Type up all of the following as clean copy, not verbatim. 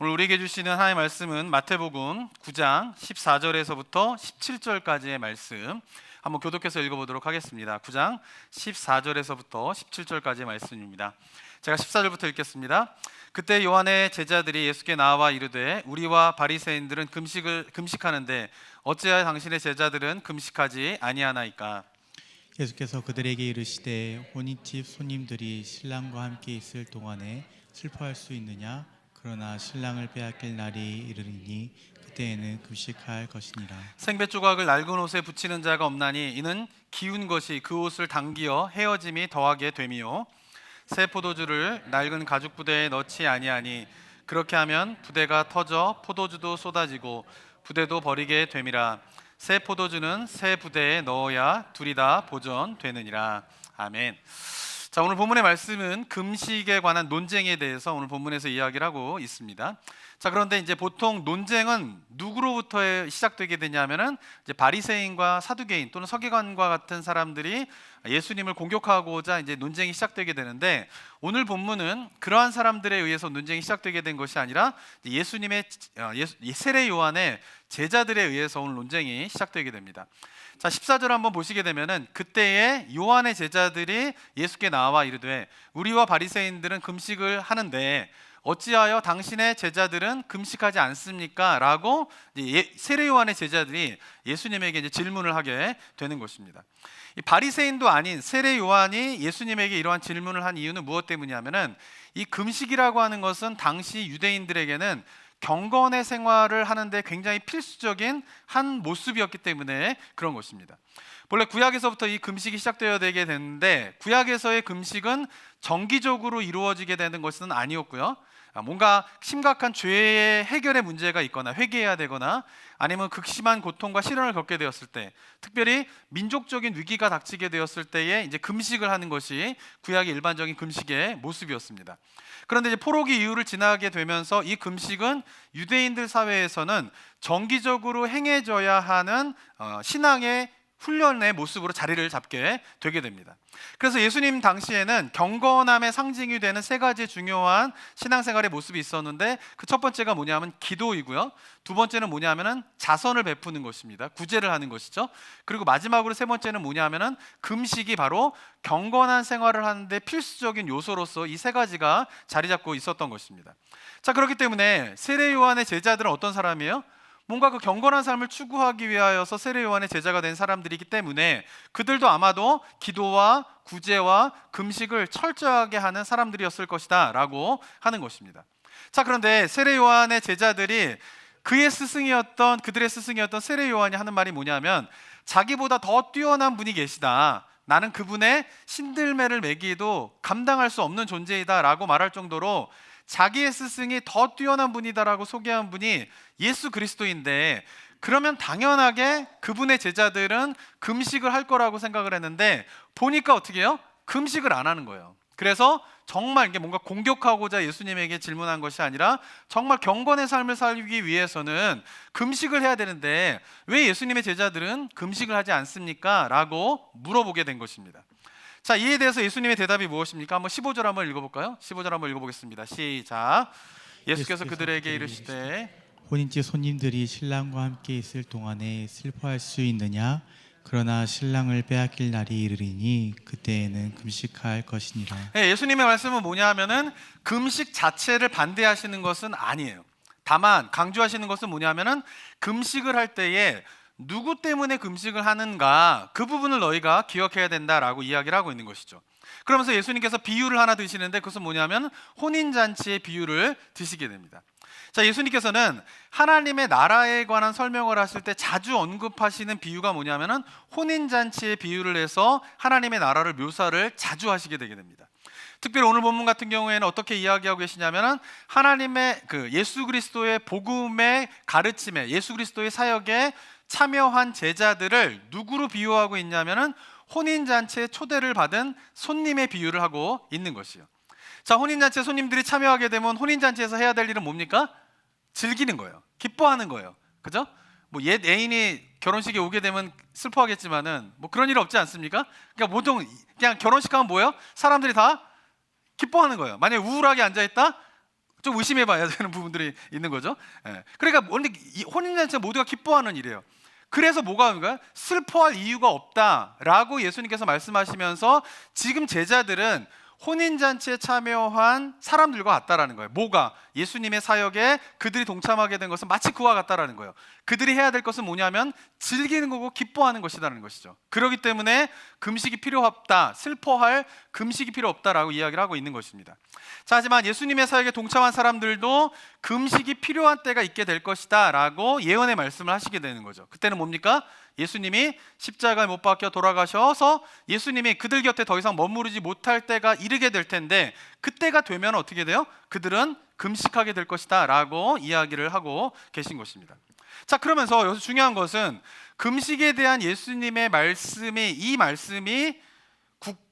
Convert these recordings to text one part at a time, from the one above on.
오늘 우리에게 주시는 하나님의 말씀은 마태복음 9장 14절에서부터 17절까지의 말씀 한번 교독해서 읽어보도록 하겠습니다. 9장 14절에서부터 17절까지의 말씀입니다. 제가 14절부터 읽겠습니다. 그때 요한의 제자들이 예수께 나와 이르되 우리와 바리새인들은 금식하는데 어찌하여 당신의 제자들은 금식하지 아니하나이까? 예수께서 그들에게 이르시되 혼인집 손님들이 신랑과 함께 있을 동안에 슬퍼할 수 있느냐? 그러나 신랑을 빼앗길 날이 이르리니 그때에는 금식할 것이니라. 생배 조각을 낡은 옷에 붙이는 자가 없나니 이는 기운 것이 그 옷을 당기어 헤어짐이 더하게 됨이요 새 포도주를 낡은 가죽 부대에 넣지 아니하니 그렇게 하면 부대가 터져 포도주도 쏟아지고 부대도 버리게 됨이라. 새 포도주는 새 부대에 넣어야 둘이 다 보존되느니라. 아멘. 자, 오늘 본문의 말씀은 금식에 관한 논쟁에 대해서 오늘 본문에서 이야기를 하고 있습니다. 자, 그런데 이제 보통 논쟁은 누구로부터 시작되게 되냐면은 이제 바리새인과 사두개인 또는 서기관과 같은 사람들이 예수님을 공격하고자 이제 논쟁이 시작되게 되는데, 오늘 본문은 그러한 사람들에 의해서 논쟁이 시작되게 된 것이 아니라 예수님의 세례 요한의 제자들에 의해서 오늘 논쟁이 시작되게 됩니다. 자, 14절 한번 보시게 되면은 그때에 요한의 제자들이 예수께 나와 이르되 우리와 바리새인들은 금식을 하는데 어찌하여 당신의 제자들은 금식하지 않습니까? 라고 세례 요한의 제자들이 예수님에게 이제 질문을 하게 되는 것입니다. 이 바리새인도 아닌 세례 요한이 예수님에게 이러한 질문을 한 이유는 무엇 때문이냐면은 이 금식이라고 하는 것은 당시 유대인들에게는 경건의 생활을 하는데 굉장히 필수적인 한 모습이었기 때문에 그런 것입니다. 본래 구약에서부터 이 금식이 시작되어야 되게 되는데 구약에서의 금식은 정기적으로 이루어지게 되는 것은 아니었고요. 뭔가 심각한 죄의 해결의 문제가 있거나 회개해야 되거나 아니면 극심한 고통과 시련을 겪게 되었을 때, 특별히 민족적인 위기가 닥치게 되었을 때에 이제 금식을 하는 것이 구약의 일반적인 금식의 모습이었습니다. 그런데 이제 포로기 이후를 지나게 되면서 이 금식은 유대인들 사회에서는 정기적으로 행해져야 하는 신앙의 훈련의 모습으로 자리를 잡게 되게 됩니다. 그래서 예수님 당시에는 경건함의 상징이 되는 세 가지 중요한 신앙생활의 모습이 있었는데, 그 첫 번째가 뭐냐면 기도이고요, 두 번째는 뭐냐면은 자선을 베푸는 것입니다. 구제를 하는 것이죠. 그리고 마지막으로 세 번째는 뭐냐면은 금식이 바로 경건한 생활을 하는데 필수적인 요소로서 이 세 가지가 자리 잡고 있었던 것입니다. 자, 그렇기 때문에 세례 요한의 제자들은 어떤 사람이에요? 뭔가 그 경건한 삶을 추구하기 위하여서 세례 요한의 제자가 된 사람들이기 때문에 그들도 아마도 기도와 구제와 금식을 철저하게 하는 사람들이었을 것이다 라고 하는 것입니다. 자, 그런데 세례 요한의 제자들이 그들의 스승이었던 세례 요한이 하는 말이 뭐냐면, 자기보다 더 뛰어난 분이 계시다, 나는 그분의 신들매를 매기도 감당할 수 없는 존재이다 라고 말할 정도로 자기의 스승이 더 뛰어난 분이다라고 소개한 분이 예수 그리스도인데, 그러면 당연하게 그분의 제자들은 금식을 할 거라고 생각을 했는데 보니까 어떻게 해요? 금식을 안 하는 거예요. 그래서 정말 이게 뭔가 공격하고자 예수님에게 질문한 것이 아니라 정말 경건의 삶을 살기 위해서는 금식을 해야 되는데 왜 예수님의 제자들은 금식을 하지 않습니까? 라고 물어보게 된 것입니다. 자, 이에 대해서 예수님의 대답이 무엇입니까? 한번 15절 한번 읽어볼까요? 15절 한번 읽어보겠습니다. 시작. 예수께서 그들에게 이르시되 혼인집 손님들이 신랑과 함께 있을 동안에 슬퍼할 수 있느냐? 그러나 신랑을 빼앗길 날이 이르리니 그때에는 금식할 것이니라. 예수님의 말씀은 뭐냐 하면은 금식 자체를 반대하시는 것은 아니에요. 다만 강조하시는 것은 뭐냐면은 금식을 할 때에 누구 때문에 금식을 하는가, 그 부분을 너희가 기억해야 된다라고 이야기를 하고 있는 것이죠. 그러면서 예수님께서 비유를 하나 드시는데 그것은 뭐냐면 혼인잔치의 비유를 드시게 됩니다. 자, 예수님께서는 하나님의 나라에 관한 설명을 하실 때 자주 언급하시는 비유가 뭐냐면은 혼인잔치의 비유를 해서 하나님의 나라를 묘사를 자주 하시게 되게 됩니다. 특별히 오늘 본문 같은 경우에는 어떻게 이야기하고 계시냐면은 하나님의 예수 그리스도의 복음의 가르침에, 예수 그리스도의 사역에 참여한 제자들을 누구로 비유하고 있냐면은 혼인잔치에 초대를 받은 손님의 비유를 하고 있는 것이요. 자, 혼인잔치에 손님들이 참여하게 되면 혼인잔치에서 해야 될 일은 뭡니까? 즐기는 거예요. 기뻐하는 거예요. 그죠? 뭐 옛 애인이 결혼식에 오게 되면 슬퍼하겠지만은 뭐 그런 일 없지 않습니까? 그러니까 보통 그냥 결혼식 하면 뭐예요? 사람들이 다 기뻐하는 거예요. 만약에 우울하게 앉아있다? 좀 의심해봐야 되는 부분들이 있는 거죠. 예. 그러니까 원래 이 혼인잔치 모두가 기뻐하는 일이에요. 그래서 뭐가 하는가? 슬퍼할 이유가 없다라고 예수님께서 말씀하시면서 지금 제자들은 혼인잔치에 참여한 사람들과 같다라는 거예요. 뭐가? 예수님의 사역에 그들이 동참하게 된 것은 마치 그와 같다라는 거예요. 그들이 해야 될 것은 뭐냐면 즐기는 거고 기뻐하는 것이라는 것이죠. 그렇기 때문에 금식이 필요 없다, 슬퍼할 금식이 필요 없다라고 이야기를 하고 있는 것입니다. 자, 하지만 예수님의 사역에 동참한 사람들도 금식이 필요한 때가 있게 될 것이다 라고 예언의 말씀을 하시게 되는 거죠. 그때는 뭡니까? 예수님이 십자가에 못 박혀 돌아가셔서 예수님이 그들 곁에 더 이상 머무르지 못할 때가 이르게 될 텐데, 그때가 되면 어떻게 돼요? 그들은 금식하게 될 것이다 라고 이야기를 하고 계신 것입니다. 자, 그러면서 여기서 중요한 것은 금식에 대한 예수님의 말씀이, 이 말씀이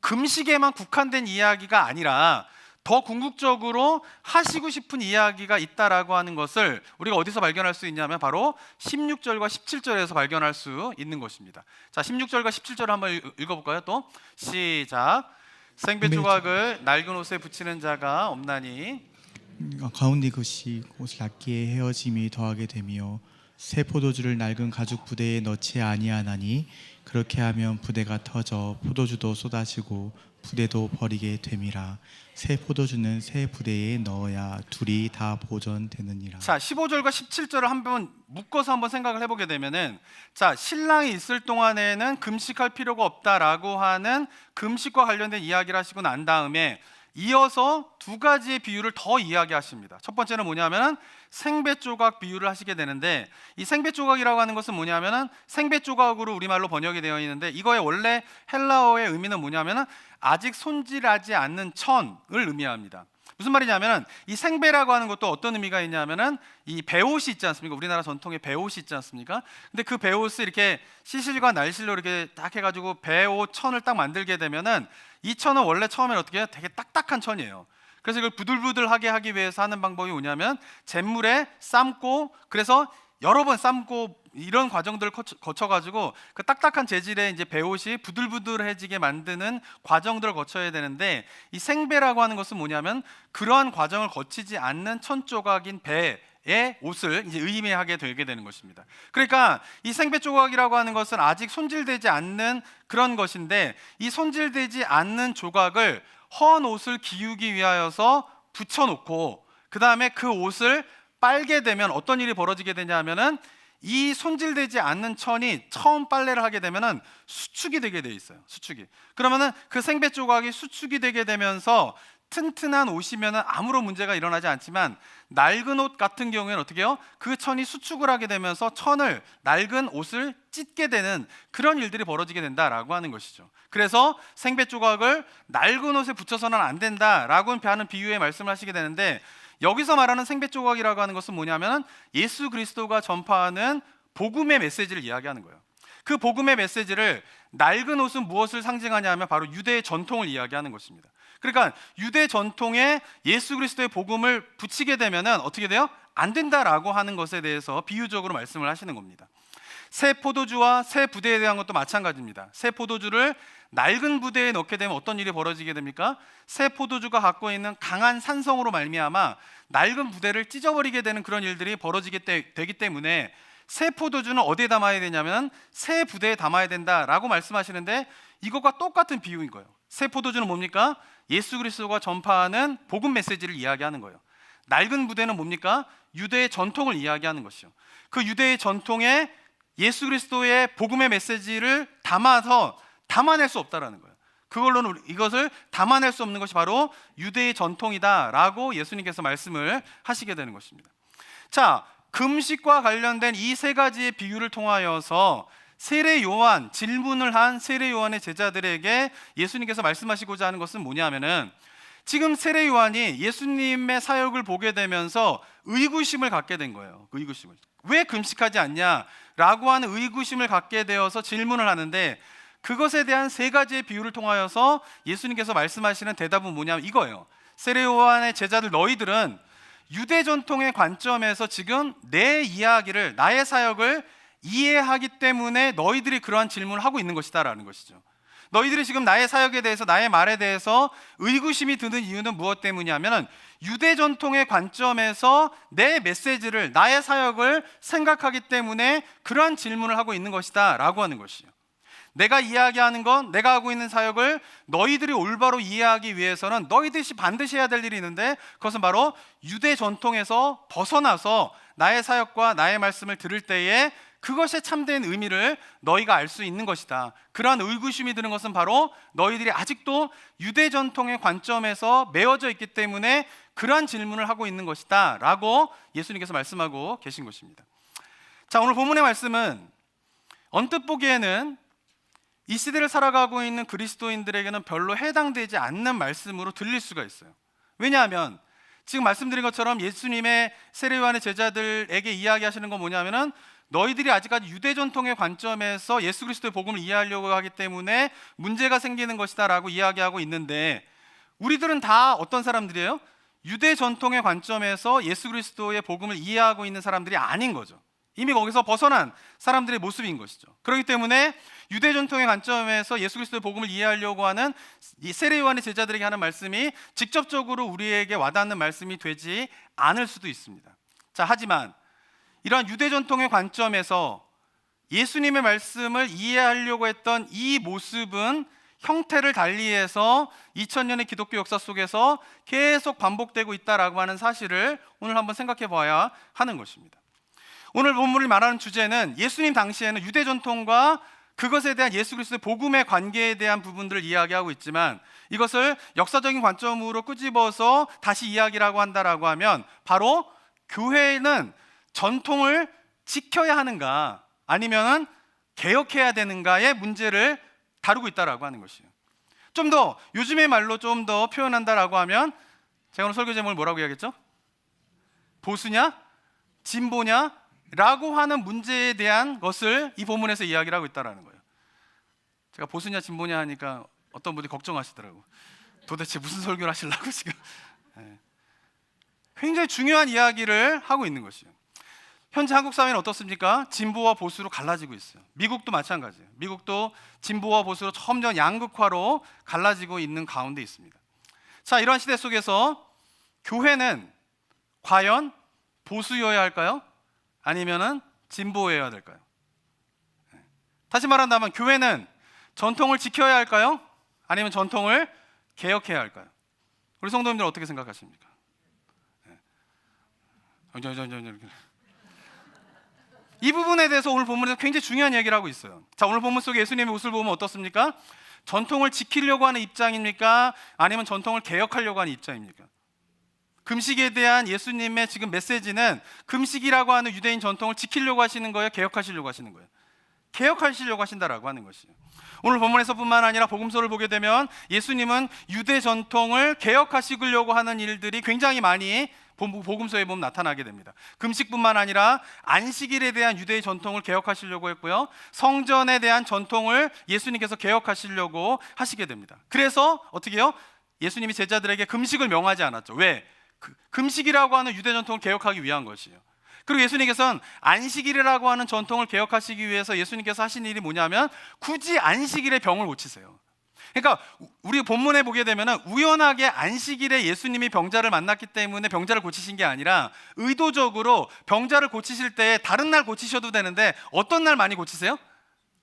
금식에만 국한된 이야기가 아니라 더 궁극적으로 하시고 싶은 이야기가 있다라고 하는 것을 우리가 어디서 발견할 수 있냐면 바로 16절과 17절에서 발견할 수 있는 것입니다. 자, 16절과 17절을 한번 읽어볼까요? 또 시작. 생배 조각을 낡은 옷에 붙이는 자가 없나니 가운데 것이 옷을 낡기에 헤어짐이 더하게 되며 새 포도주를 낡은 가죽 부대에 넣지 아니하나니 그렇게 하면 부대가 터져 포도주도 쏟아지고 부대도 버리게 됨이라. 새 포도주는 새 부대에 넣어야 둘이 다 보존되느니라. 자, 15절과 17절을 한번 묶어서 한번 생각을 해보게 되면은, 자, 신랑이 있을 동안에는 금식할 필요가 없다라고 하는 금식과 관련된 이야기를 하시고 난 다음에 이어서 두 가지의 비유를 더 이야기하십니다. 첫 번째는 뭐냐면은 생배 조각 비유를 하시게 되는데, 이 생배 조각이라고 하는 것은 뭐냐면은 생배 조각으로 우리말로 번역이 되어 있는데, 이거의 원래 헬라어의 의미는 뭐냐면은 아직 손질하지 않는 천을 의미합니다. 무슨 말이냐면은 이 생배라고 하는 것도 어떤 의미가 있냐면은 이 배옷이 있지 않습니까? 우리나라 전통의 배옷이 있지 않습니까? 근데 그 배옷을 이렇게 시실과 날실로 이렇게 딱 해가지고 배옷 천을 딱 만들게 되면은 이 천은 원래 처음에는 어떻게 해요? 되게 딱딱한 천이에요. 그래서 이걸 부들부들하게 하기 위해서 하는 방법이 뭐냐면 잿물에 삶고, 그래서 여러 번 삶고 이런 과정들을 거쳐가지고 그 딱딱한 재질의 이제 배옷이 부들부들해지게 만드는 과정들을 거쳐야 되는데, 이 생배라고 하는 것은 뭐냐면 그러한 과정을 거치지 않는 천 조각인 배의 옷을 이제 의미하게 되게 되는 것입니다. 그러니까 이 생배 조각이라고 하는 것은 아직 손질되지 않는 그런 것인데, 이 손질되지 않는 조각을 헌 옷을 기우기 위하여서 붙여놓고 그 다음에 그 옷을 빨게 되면 어떤 일이 벌어지게 되냐면은 이 손질되지 않는 천이 처음 빨래를 하게 되면은 수축이 되게 돼 있어요. 수축이. 그러면은 그 생배 조각이 수축이 되게 되면서 튼튼한 옷이면은 아무런 문제가 일어나지 않지만, 낡은 옷 같은 경우에는 어떻게 해요? 그 천이 수축을 하게 되면서 천을, 낡은 옷을 찢게 되는 그런 일들이 벌어지게 된다라고 하는 것이죠. 그래서 생배 조각을 낡은 옷에 붙여서는 안 된다라고 하는 비유의 말씀을 하시게 되는데, 여기서 말하는 생배 조각이라고 하는 것은 뭐냐면 예수 그리스도가 전파하는 복음의 메시지를 이야기하는 거예요. 그 복음의 메시지를, 낡은 옷은 무엇을 상징하냐 하면 바로 유대의 전통을 이야기하는 것입니다. 그러니까 유대 전통에 예수 그리스도의 복음을 붙이게 되면은 어떻게 돼요? 안 된다라고 하는 것에 대해서 비유적으로 말씀을 하시는 겁니다. 새 포도주와 새 부대에 대한 것도 마찬가지입니다. 새 포도주를 낡은 부대에 넣게 되면 어떤 일이 벌어지게 됩니까? 새 포도주가 갖고 있는 강한 산성으로 말미암아 낡은 부대를 찢어버리게 되는 그런 일들이 벌어지게 되기 때문에 새 포도주는 어디에 담아야 되냐면 새 부대에 담아야 된다라고 말씀하시는데, 이것과 똑같은 비유인 거예요. 새 포도주는 뭡니까? 예수 그리스도가 전파하는 복음 메시지를 이야기하는 거예요. 낡은 부대는 뭡니까? 유대의 전통을 이야기하는 것이요. 그 유대의 전통에 예수 그리스도의 복음의 메시지를 담아낼 수 없다라는 거예요. 그걸로는 이것을 담아낼 수 없는 것이 바로 유대의 전통이다라고 예수님께서 말씀을 하시게 되는 것입니다. 자, 금식과 관련된 이 세 가지의 비유를 통하여서 세례 요한, 질문을 한 세례 요한의 제자들에게 예수님께서 말씀하시고자 하는 것은 뭐냐면은, 지금 세례 요한이 예수님의 사역을 보게 되면서 의구심을 갖게 된 거예요. 의구심을. 왜 금식하지 않냐라고 하는 의구심을 갖게 되어서 질문을 하는데, 그것에 대한 세 가지의 비유를 통하여서 예수님께서 말씀하시는 대답은 뭐냐면 이거예요. 세례 요한의 제자들, 너희들은 유대 전통의 관점에서 지금 내 이야기를, 나의 사역을 이해하기 때문에 너희들이 그러한 질문을 하고 있는 것이다 라는 것이죠. 너희들이 지금 나의 사역에 대해서, 나의 말에 대해서 의구심이 드는 이유는 무엇 때문이냐면 유대 전통의 관점에서 내 메시지를, 나의 사역을 생각하기 때문에 그러한 질문을 하고 있는 것이다 라고 하는 것이에요. 내가 이야기하는 건, 내가 하고 있는 사역을 너희들이 올바로 이해하기 위해서는 너희들이 반드시 해야 될 일이 있는데, 그것은 바로 유대 전통에서 벗어나서 나의 사역과 나의 말씀을 들을 때에 그것의 참된 의미를 너희가 알 수 있는 것이다. 그러한 의구심이 드는 것은 바로 너희들이 아직도 유대 전통의 관점에서 메어져 있기 때문에 그러한 질문을 하고 있는 것이다 라고 예수님께서 말씀하고 계신 것입니다. 자, 오늘 본문의 말씀은 언뜻 보기에는 이 시대를 살아가고 있는 그리스도인들에게는 별로 해당되지 않는 말씀으로 들릴 수가 있어요. 왜냐하면 지금 말씀드린 것처럼 예수님의 세례 요한의 제자들에게 이야기하시는 건 뭐냐면은 너희들이 아직까지 유대 전통의 관점에서 예수 그리스도의 복음을 이해하려고 하기 때문에 문제가 생기는 것이다 라고 이야기하고 있는데, 우리들은 다 어떤 사람들이에요? 유대 전통의 관점에서 예수 그리스도의 복음을 이해하고 있는 사람들이 아닌 거죠. 이미 거기서 벗어난 사람들의 모습인 것이죠. 그렇기 때문에 유대 전통의 관점에서 예수 그리스도의 복음을 이해하려고 하는 이 세례 요한의 제자들에게 하는 말씀이 직접적으로 우리에게 와닿는 말씀이 되지 않을 수도 있습니다. 자, 하지만 이러한 유대 전통의 관점에서 예수님의 말씀을 이해하려고 했던 이 모습은 형태를 달리해서 2000년의 기독교 역사 속에서 계속 반복되고 있다라고 하는 사실을 오늘 한번 생각해 봐야 하는 것입니다. 오늘 본문을 말하는 주제는 예수님 당시에는 유대 전통과 그것에 대한 예수 그리스도의 복음의 관계에 대한 부분들을 이야기하고 있지만, 이것을 역사적인 관점으로 끄집어서 다시 이야기라고 한다라고 하면 바로 교회는 전통을 지켜야 하는가 아니면은 개혁해야 되는가의 문제를 다루고 있다라고 하는 것이에요. 좀 더 요즘의 말로 좀 더 표현한다라고 하면, 제가 오늘 설교 제목을 뭐라고 이야기했죠? 보수냐 진보냐 라고 하는 문제에 대한 것을 이 본문에서 이야기를 하고 있다는 거예요. 제가 보수냐 진보냐 하니까 어떤 분들이 걱정하시더라고요. 도대체 무슨 설교를 하시려고 지금. 굉장히 중요한 이야기를 하고 있는 것이에요. 현재 한국 사회는 어떻습니까? 진보와 보수로 갈라지고 있어요. 미국도 마찬가지예요. 미국도 진보와 보수로 점점 양극화로 갈라지고 있는 가운데 있습니다. 자, 이러한 시대 속에서 교회는 과연 보수여야 할까요? 아니면은 진보여야 될까요? 다시 말한다면 교회는 전통을 지켜야 할까요? 아니면 전통을 개혁해야 할까요? 우리 성도님들 어떻게 생각하십니까? 이 부분에 대해서 오늘 본문에서 굉장히 중요한 얘기를 하고 있어요. 자, 오늘 본문 속에 예수님의 모습을 보면 어떻습니까? 전통을 지키려고 하는 입장입니까? 아니면 전통을 개혁하려고 하는 입장입니까? 금식에 대한 예수님의 지금 메시지는 금식이라고 하는 유대인 전통을 지키려고 하시는 거예요? 개혁하시려고 하시는 거예요? 개혁하시려고 하신다라고 하는 것이에요. 오늘 본문에서뿐만 아니라 복음서를 보게 되면 예수님은 유대 전통을 개혁하시려고 하는 일들이 굉장히 많이 복음서에 보면 나타나게 됩니다. 금식뿐만 아니라 안식일에 대한 유대의 전통을 개혁하시려고 했고요, 성전에 대한 전통을 예수님께서 개혁하시려고 하시게 됩니다. 그래서 어떻게 해요? 예수님이 제자들에게 금식을 명하지 않았죠. 왜? 금식이라고 하는 유대 전통을 개혁하기 위한 것이에요. 그리고 예수님께서는 안식일이라고 하는 전통을 개혁하시기 위해서 예수님께서 하신 일이 뭐냐면 굳이 안식일에 병을 고치세요. 그러니까 우리 본문에 보게 되면 우연하게 안식일에 예수님이 병자를 만났기 때문에 병자를 고치신 게 아니라 의도적으로 병자를 고치실 때 다른 날 고치셔도 되는데 어떤 날 많이 고치세요?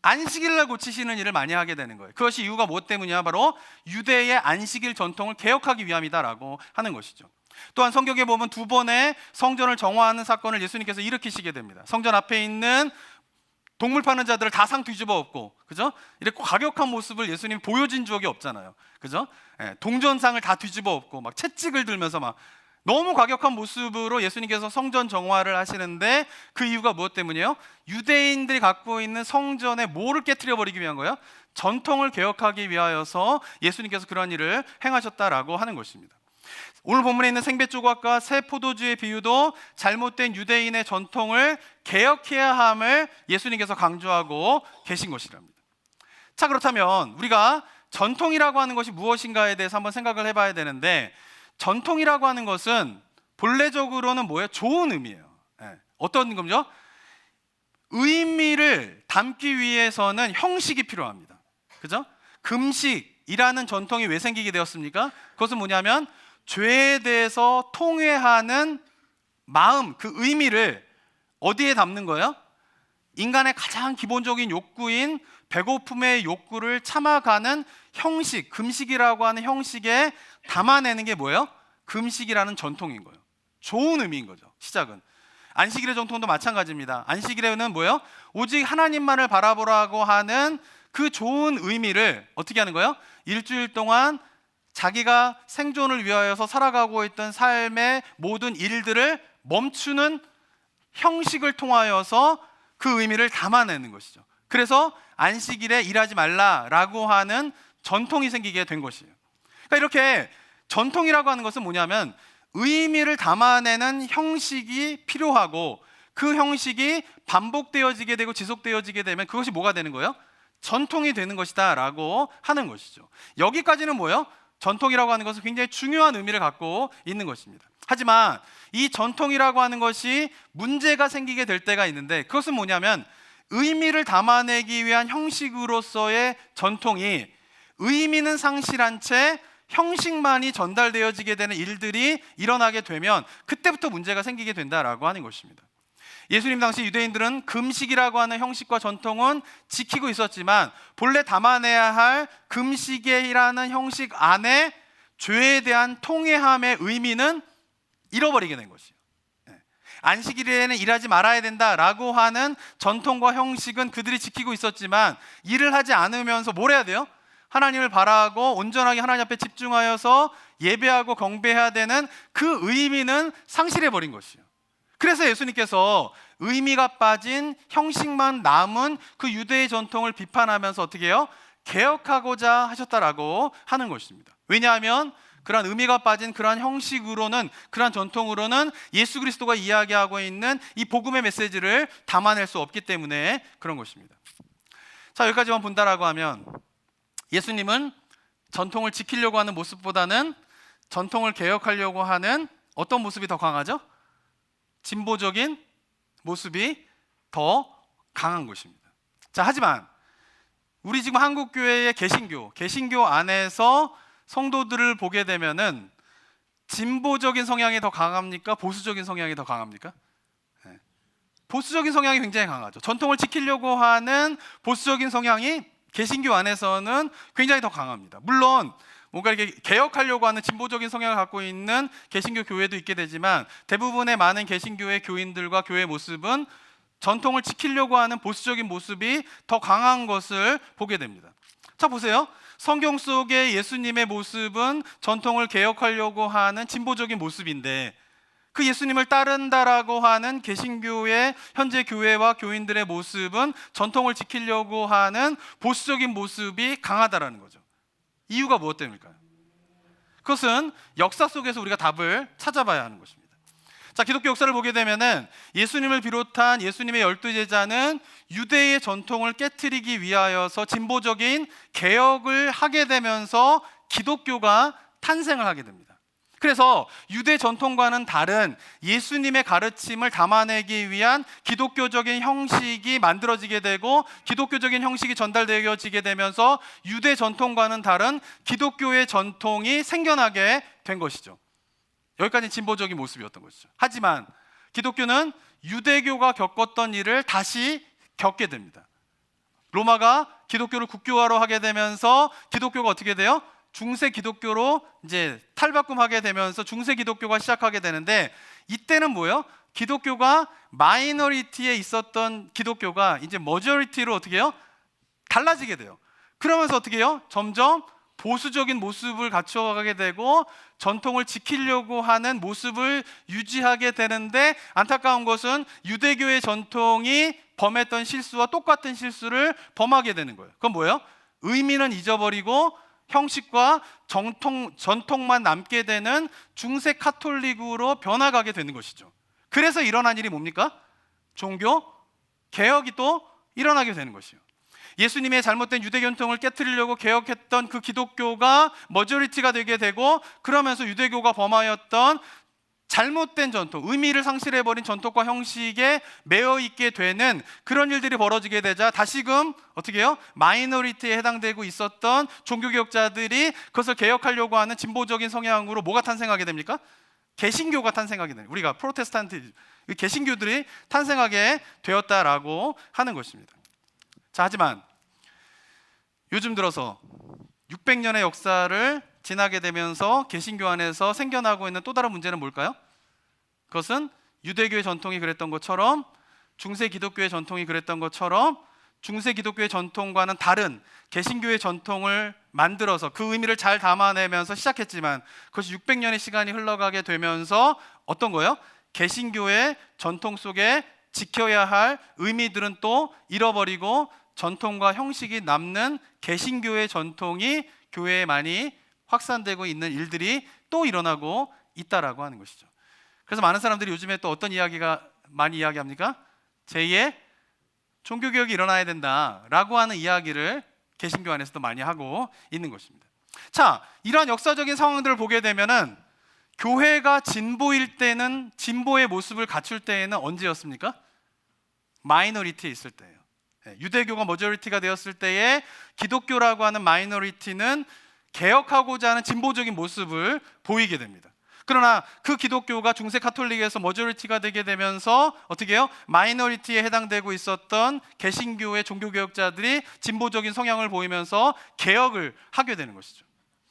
안식일 날 고치시는 일을 많이 하게 되는 거예요. 그것이 이유가 무엇 때문이냐? 바로 유대의 안식일 전통을 개혁하기 위함이다라고 하는 것이죠. 또한 성경에 보면 2번의 성전을 정화하는 사건을 예수님께서 일으키시게 됩니다. 성전 앞에 있는 동물 파는 자들을 다 상 뒤집어 엎고, 그죠? 이렇게 과격한 모습을 예수님이 보여진 적이 없잖아요. 그죠? 동전상을 다 뒤집어 엎고 막 채찍을 들면서 막 너무 과격한 모습으로 예수님께서 성전 정화를 하시는데, 그 이유가 무엇 때문이에요? 유대인들이 갖고 있는 성전의 뭐를 깨트려 버리기 위한 거예요? 전통을 개혁하기 위하여서 예수님께서 그러한 일을 행하셨다라고 하는 것입니다. 오늘 본문에 있는 생배 조각과 새 포도주의 비유도 잘못된 유대인의 전통을 개혁해야 함을 예수님께서 강조하고 계신 것이랍니다. 자, 그렇다면 우리가 전통이라고 하는 것이 무엇인가에 대해서 한번 생각을 해봐야 되는데, 전통이라고 하는 것은 본래적으로는 뭐예요? 좋은 의미예요. 어떤 겁니까? 의미를 담기 위해서는 형식이 필요합니다. 그죠? 금식이라는 전통이 왜 생기게 되었습니까? 그것은 뭐냐면 죄에 대해서 통회하는 마음, 그 의미를 어디에 담는 거예요? 인간의 가장 기본적인 욕구인 배고픔의 욕구를 참아가는 형식, 금식이라고 하는 형식에 담아내는 게 뭐예요? 금식이라는 전통인 거예요. 좋은 의미인 거죠. 시작은. 안식일의 전통도 마찬가지입니다. 안식일에는 뭐예요? 오직 하나님만을 바라보라고 하는 그 좋은 의미를 어떻게 하는 거예요? 일주일 동안 자기가 생존을 위하여서 살아가고 있던 삶의 모든 일들을 멈추는 형식을 통하여서 그 의미를 담아내는 것이죠. 그래서 안식일에 일하지 말라라고 하는 전통이 생기게 된 것이에요. 그러니까 이렇게 전통이라고 하는 것은 뭐냐면 의미를 담아내는 형식이 필요하고 그 형식이 반복되어지게 되고 지속되어지게 되면 그것이 뭐가 되는 거예요? 전통이 되는 것이다 라고 하는 것이죠. 여기까지는 뭐예요? 전통이라고 하는 것은 굉장히 중요한 의미를 갖고 있는 것입니다. 하지만 이 전통이라고 하는 것이 문제가 생기게 될 때가 있는데 그것은 뭐냐면 의미를 담아내기 위한 형식으로서의 전통이 의미는 상실한 채 형식만이 전달되어지게 되는 일들이 일어나게 되면 그때부터 문제가 생기게 된다라고 하는 것입니다. 예수님 당시 유대인들은 금식이라고 하는 형식과 전통은 지키고 있었지만 본래 담아내야 할 금식이라는 형식 안에 죄에 대한 통회함의 의미는 잃어버리게 된 것이에요. 안식일에는 일하지 말아야 된다라고 하는 전통과 형식은 그들이 지키고 있었지만 일을 하지 않으면서 뭘 해야 돼요? 하나님을 바라고 온전하게 하나님 앞에 집중하여서 예배하고 경배해야 되는 그 의미는 상실해버린 것이에요. 그래서 예수님께서 의미가 빠진 형식만 남은 그 유대의 전통을 비판하면서 어떻게 해요? 개혁하고자 하셨다라고 하는 것입니다. 왜냐하면 그러한 의미가 빠진 그러한 형식으로는, 그러한 전통으로는 예수 그리스도가 이야기하고 있는 이 복음의 메시지를 담아낼 수 없기 때문에 그런 것입니다. 자, 여기까지만 본다라고 하면 예수님은 전통을 지키려고 하는 모습보다는 전통을 개혁하려고 하는 어떤 모습이 더 강하죠? 진보적인 모습이 더 강한 것입니다. 자, 하지만 우리 지금 한국교회의 개신교 안에서 성도들을 보게 되면은 진보적인 성향이 더 강합니까? 보수적인 성향이 더 강합니까? 네. 보수적인 성향이 굉장히 강하죠. 전통을 지키려고 하는 보수적인 성향이 개신교 안에서는 굉장히 더 강합니다. 물론 뭔가 이렇게 개혁하려고 하는 진보적인 성향을 갖고 있는 개신교 교회도 있게 되지만 대부분의 많은 개신교의 교인들과 교회의 모습은 전통을 지키려고 하는 보수적인 모습이 더 강한 것을 보게 됩니다. 자, 보세요. 성경 속의 예수님의 모습은 전통을 개혁하려고 하는 진보적인 모습인데 그 예수님을 따른다라고 하는 개신교의 현재 교회와 교인들의 모습은 전통을 지키려고 하는 보수적인 모습이 강하다라는 거죠. 이유가 무엇 때문일까요? 그것은 역사 속에서 우리가 답을 찾아봐야 하는 것입니다. 자, 기독교 역사를 보게 되면은 예수님을 비롯한 예수님의 12제자는 유대의 전통을 깨트리기 위하여서 진보적인 개혁을 하게 되면서 기독교가 탄생을 하게 됩니다. 그래서 유대 전통과는 다른 예수님의 가르침을 담아내기 위한 기독교적인 형식이 만들어지게 되고 기독교적인 형식이 전달되어지게 되면서 유대 전통과는 다른 기독교의 전통이 생겨나게 된 것이죠. 여기까지 진보적인 모습이었던 것이죠. 하지만 기독교는 유대교가 겪었던 일을 다시 겪게 됩니다. 로마가 기독교를 국교화로 하게 되면서 기독교가 어떻게 돼요? 중세 기독교로 이제 탈바꿈하게 되면서 중세 기독교가 시작하게 되는데 이때는 뭐예요? 기독교가 마이너리티에 있었던 기독교가 이제 머저리티로 어떻게 해요? 달라지게 돼요. 그러면서 어떻게 해요? 점점 보수적인 모습을 갖춰가게 되고 전통을 지키려고 하는 모습을 유지하게 되는데 안타까운 것은 유대교의 전통이 범했던 실수와 똑같은 실수를 범하게 되는 거예요. 그건 뭐예요? 의미는 잊어버리고 형식과 전통만 남게 되는 중세 카톨릭으로 변화가게 되는 것이죠. 그래서 일어난 일이 뭡니까? 종교 개혁이 또 일어나게 되는 것이에요. 예수님의 잘못된 유대 전통을 깨트리려고 개혁했던 그 기독교가 머저리티가 되게 되고 그러면서 유대교가 범하였던 잘못된 전통, 의미를 상실해버린 전통과 형식에 매여 있게 되는 그런 일들이 벌어지게 되자 다시금 어떻게 해요? 마이너리티에 해당되고 있었던 종교개혁자들이 그것을 개혁하려고 하는 진보적인 성향으로 뭐가 탄생하게 됩니까? 개신교가 탄생하게 됩니다. 우리가 프로테스탄트, 개신교들이 탄생하게 되었다라고 하는 것입니다. 자, 하지만 요즘 들어서 600년의 역사를 지나게 되면서 개신교 안에서 생겨나고 있는 또 다른 문제는 뭘까요? 그것은 유대교의 전통이 그랬던 것처럼, 중세 기독교의 전통이 그랬던 것처럼 중세 기독교의 전통과는 다른 개신교의 전통을 만들어서 그 의미를 잘 담아내면서 시작했지만 그것이 600년의 시간이 흘러가게 되면서 어떤 거예요? 개신교의 전통 속에 지켜야 할 의미들은 또 잃어버리고 전통과 형식이 남는 개신교의 전통이 교회에 많이 확산되고 있는 일들이 또 일어나고 있다라고 하는 것이죠. 그래서 많은 사람들이 요즘에 또 어떤 이야기가 많이 이야기합니까? 제2의 종교개혁이 일어나야 된다라고 하는 이야기를 개신교 안에서도 많이 하고 있는 것입니다. 자, 이러한 역사적인 상황들을 보게 되면은 교회가 진보일 때는, 진보의 모습을 갖출 때에는 언제였습니까? 마이너리티에 있을 때예요. 유대교가 머저리티가 되었을 때에 기독교라고 하는 마이너리티는 개혁하고자 하는 진보적인 모습을 보이게 됩니다. 그러나 그 기독교가 중세 카톨릭에서 머저리티가 되게 되면서 어떻게 해요? 마이너리티에 해당되고 있었던 개신교의 종교개혁자들이 진보적인 성향을 보이면서 개혁을 하게 되는 것이죠.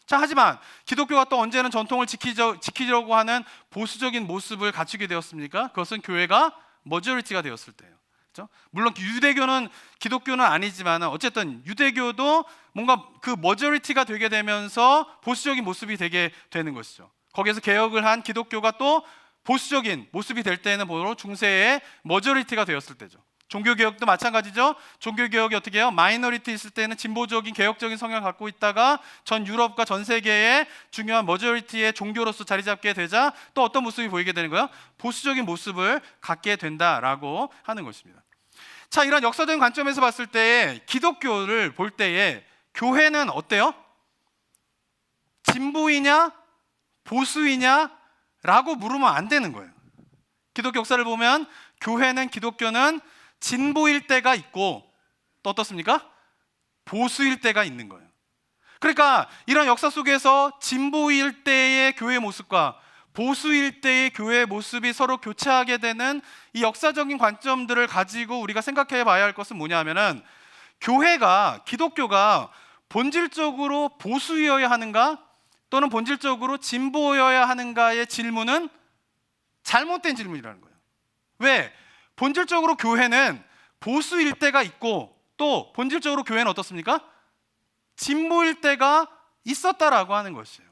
자, 하지만 기독교가 또 언제는 전통을 지키려고 하는 보수적인 모습을 갖추게 되었습니까? 그것은 교회가 머저리티가 되었을 때예요. 그렇죠? 물론 유대교는, 기독교는 아니지만 어쨌든 유대교도 뭔가 그 머저리티가 되게 되면서 보수적인 모습이 되게 되는 것이죠. 거기에서 개혁을 한 기독교가 또 보수적인 모습이 될 때는 바로 중세의 머저리티가 되었을 때죠. 종교개혁도 마찬가지죠. 종교개혁이 어떻게 해요? 마이너리티 있을 때는 진보적인 개혁적인 성향을 갖고 있다가 전 유럽과 전 세계의 중요한 머저리티의 종교로서 자리 잡게 되자 또 어떤 모습이 보이게 되는 거예요? 보수적인 모습을 갖게 된다라고 하는 것입니다. 자, 이런 역사적인 관점에서 봤을 때 기독교를 볼 때에 교회는 어때요? 진보이냐 보수이냐 라고 물으면 안 되는 거예요. 기독교 역사를 보면 교회는, 기독교는 진보일 때가 있고 또 어떻습니까? 보수일 때가 있는 거예요. 그러니까 이런 역사 속에서 진보일 때의 교회의 모습과 보수일 때의 교회의 모습이 서로 교차하게 되는 이 역사적인 관점들을 가지고 우리가 생각해 봐야 할 것은 뭐냐 하면은, 교회가, 기독교가 본질적으로 보수여야 하는가 또는 본질적으로 진보여야 하는가의 질문은 잘못된 질문이라는 거예요. 왜? 본질적으로 교회는 보수일 때가 있고 또 본질적으로 교회는 어떻습니까? 진보일 때가 있었다라고 하는 것이에요.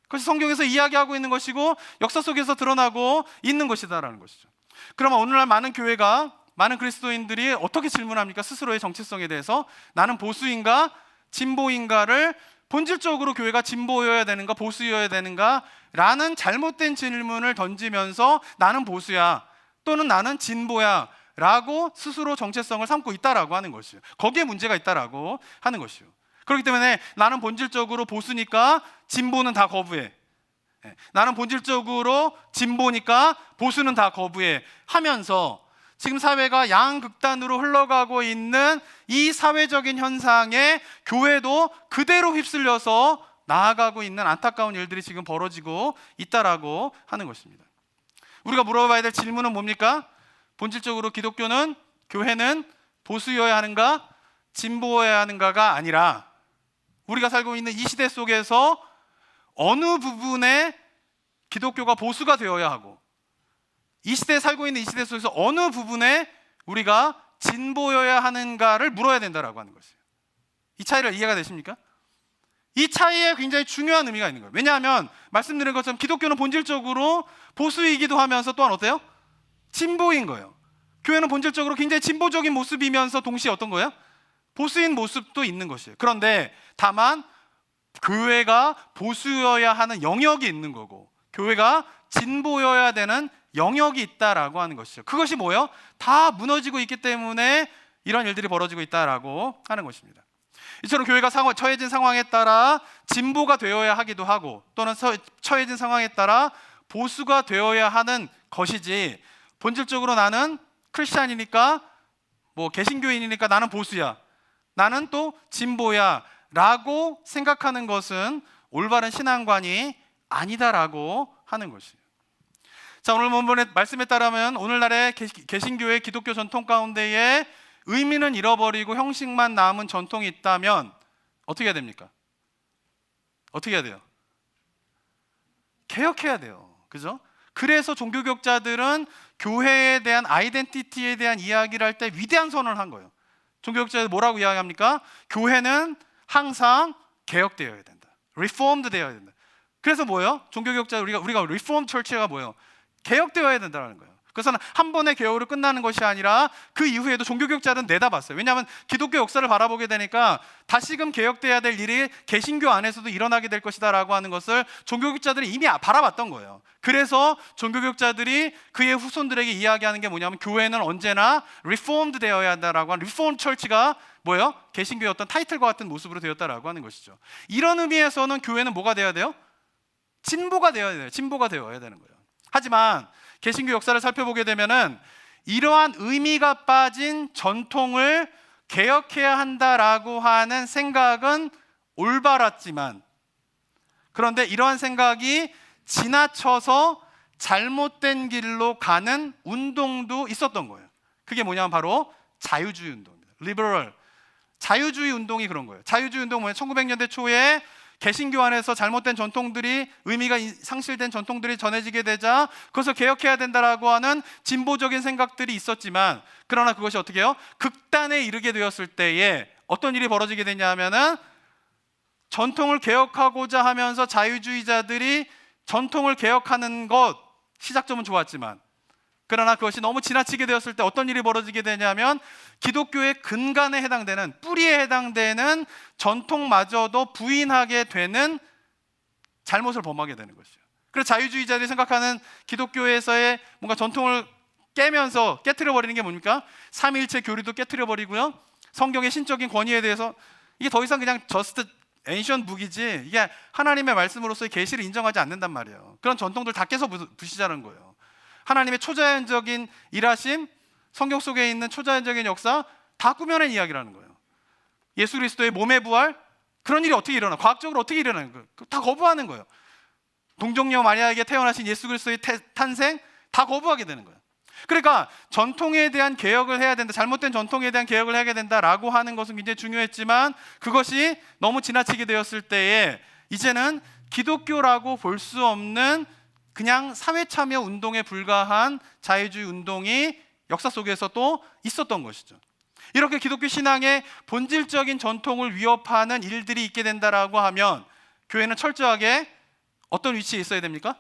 그것이 성경에서 이야기하고 있는 것이고 역사 속에서 드러나고 있는 것이다라는 것이죠. 그러면 오늘날 많은 교회가, 많은 그리스도인들이 어떻게 질문합니까? 스스로의 정체성에 대해서 나는 보수인가 진보인가를 본질적으로 교회가 진보여야 되는가 보수여야 되는가 라는 잘못된 질문을 던지면서 나는 보수야 또는 나는 진보야 라고 스스로 정체성을 삼고 있다라고 하는 것이에요. 거기에 문제가 있다라고 하는 것이에요. 그렇기 때문에 나는 본질적으로 보수니까 진보는 다 거부해, 나는 본질적으로 진보니까 보수는 다 거부해 하면서 지금 사회가 양극단으로 흘러가고 있는 이 사회적인 현상에 교회도 그대로 휩쓸려서 나아가고 있는 안타까운 일들이 지금 벌어지고 있다라고 하는 것입니다. 우리가 물어봐야 될 질문은 뭡니까? 본질적으로 기독교는, 교회는 보수여야 하는가 진보여야 하는가가 아니라 우리가 살고 있는 이 시대 속에서 어느 부분에 기독교가 보수가 되어야 하고 이 시대에 살고 있는 이 시대 속에서 어느 부분에 우리가 진보여야 하는가를 물어야 된다라고 하는 것이에요. 이 차이를 이해가 되십니까? 이 차이에 굉장히 중요한 의미가 있는 거예요. 왜냐하면 말씀드린 것처럼 기독교는 본질적으로 보수이기도 하면서 또한 어때요? 진보인 거예요. 교회는 본질적으로 굉장히 진보적인 모습이면서 동시에 어떤 거예요? 보수인 모습도 있는 것이에요. 그런데 다만 교회가 보수여야 하는 영역이 있는 거고 교회가 진보여야 되는 영역이 있다라고 하는 것이죠. 그것이 뭐예요? 다 무너지고 있기 때문에 이런 일들이 벌어지고 있다라고 하는 것입니다. 이처럼 교회가 처해진 상황에 따라 진보가 되어야 하기도 하고 또는 처해진 상황에 따라 보수가 되어야 하는 것이지, 본질적으로 나는 크리스찬이니까, 뭐 개신교인이니까 나는 보수야, 나는 또 진보야 라고 생각하는 것은 올바른 신앙관이 아니다라고 하는 것이에요. 자, 오늘 본문의 말씀에 따르면 오늘날의 개신교의 기독교 전통 가운데에 의미는 잃어버리고 형식만 남은 전통이 있다면 어떻게 해야 됩니까? 어떻게 해야 돼요? 개혁해야 돼요. 그죠? 그래서 종교개혁자들은 교회에 대한 아이덴티티에 대한 이야기를 할 때 위대한 선언을 한 거예요. 종교개혁자들 뭐라고 이야기합니까? 교회는 항상 개혁되어야 된다. 리폼드 되어야 된다. 그래서 뭐예요? 종교개혁자 우리가 리폼 처치가 뭐예요? 개혁되어야 된다는 거예요. 그래서 한 번의 개혁으로 끝나는 것이 아니라 그 이후에도 종교개혁자들은 내다봤어요. 왜냐하면 기독교 역사를 바라보게 되니까 다시금 개혁돼야 될 일이 개신교 안에서도 일어나게 될 것이다 라고 하는 것을 종교개혁자들이 이미 바라봤던 거예요. 그래서 종교개혁자들이 그의 후손들에게 이야기하는 게 뭐냐면 교회는 언제나 리폼드 되어야 한다라고 하는 리폼 처치가 뭐예요? 개신교의 어떤 타이틀과 같은 모습으로 되었다라고 하는 것이죠. 이런 의미에서는 교회는 뭐가 되어야 돼요? 진보가 되어야 돼요. 진보가 되어야 되는 거예요. 하지만 개신교 역사를 살펴보게 되면은 이러한 의미가 빠진 전통을 개혁해야 한다라고 하는 생각은 올바랐지만, 그런데 이러한 생각이 지나쳐서 잘못된 길로 가는 운동도 있었던 거예요. 그게 뭐냐면 바로 자유주의 운동입니다. 리버럴 자유주의 운동이 그런 거예요. 자유주의 운동은 뭐예요? 1900년대 초에 개신교 안에서 잘못된 전통들이, 의미가 상실된 전통들이 전해지게 되자 그것을 개혁해야 된다라고 하는 진보적인 생각들이 있었지만, 그러나 그것이 어떻게 해요? 극단에 이르게 되었을 때에 어떤 일이 벌어지게 되냐 하면은 전통을 개혁하고자 하면서 자유주의자들이 전통을 개혁하는 것, 시작점은 좋았지만 그러나 그것이 너무 지나치게 되었을 때 어떤 일이 벌어지게 되냐면 기독교의 근간에 해당되는, 뿌리에 해당되는 전통마저도 부인하게 되는 잘못을 범하게 되는 것이에요. 그래서 자유주의자들이 생각하는 기독교에서의 뭔가 전통을 깨면서 깨트려 버리는 게 뭡니까? 삼위일체 교리도 깨트려 버리고요, 성경의 신적인 권위에 대해서 이게 더 이상 그냥 저스트 엔션 북이지 이게 하나님의 말씀으로서의 계시를 인정하지 않는단 말이에요. 그런 전통들 다 깨서 부시자는 거예요. 하나님의 초자연적인 일하심, 성경 속에 있는 초자연적인 역사 다 꾸며낸 이야기라는 거예요. 예수 그리스도의 몸의 부활, 그런 일이 어떻게 일어나? 과학적으로 어떻게 일어나는 거예요? 다 거부하는 거예요. 동정녀 마리아에게 태어나신 예수 그리스도의 탄생 다 거부하게 되는 거예요. 그러니까 전통에 대한 개혁을 해야 된다, 잘못된 전통에 대한 개혁을 해야 된다라고 하는 것은 굉장히 중요했지만 그것이 너무 지나치게 되었을 때에 이제는 기독교라고 볼 수 없는 그냥 사회참여 운동에 불과한 자유주의 운동이 역사 속에서 또 있었던 것이죠. 이렇게 기독교 신앙의 본질적인 전통을 위협하는 일들이 있게 된다라고 하면 교회는 철저하게 어떤 위치에 있어야 됩니까?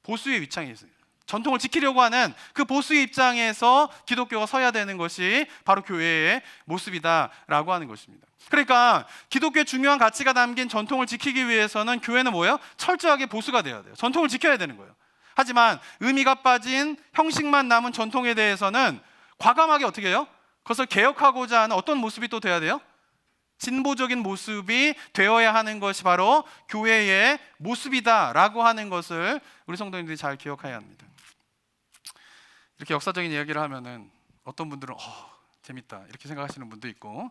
보수의 위치에 있어요. 전통을 지키려고 하는 그 보수의 입장에서 기독교가 서야 되는 것이 바로 교회의 모습이다라고 하는 것입니다. 그러니까 기독교의 중요한 가치가 담긴 전통을 지키기 위해서는 교회는 뭐예요? 철저하게 보수가 되어야 돼요. 전통을 지켜야 되는 거예요. 하지만 의미가 빠진 형식만 남은 전통에 대해서는 과감하게 어떻게 해요? 그것을 개혁하고자 하는 어떤 모습이 또 돼야 돼요? 진보적인 모습이 되어야 하는 것이 바로 교회의 모습이다라고 하는 것을 우리 성도님들이 잘 기억해야 합니다. 이렇게 역사적인 이야기를 하면은 어떤 분들은 재밌다 이렇게 생각하시는 분도 있고,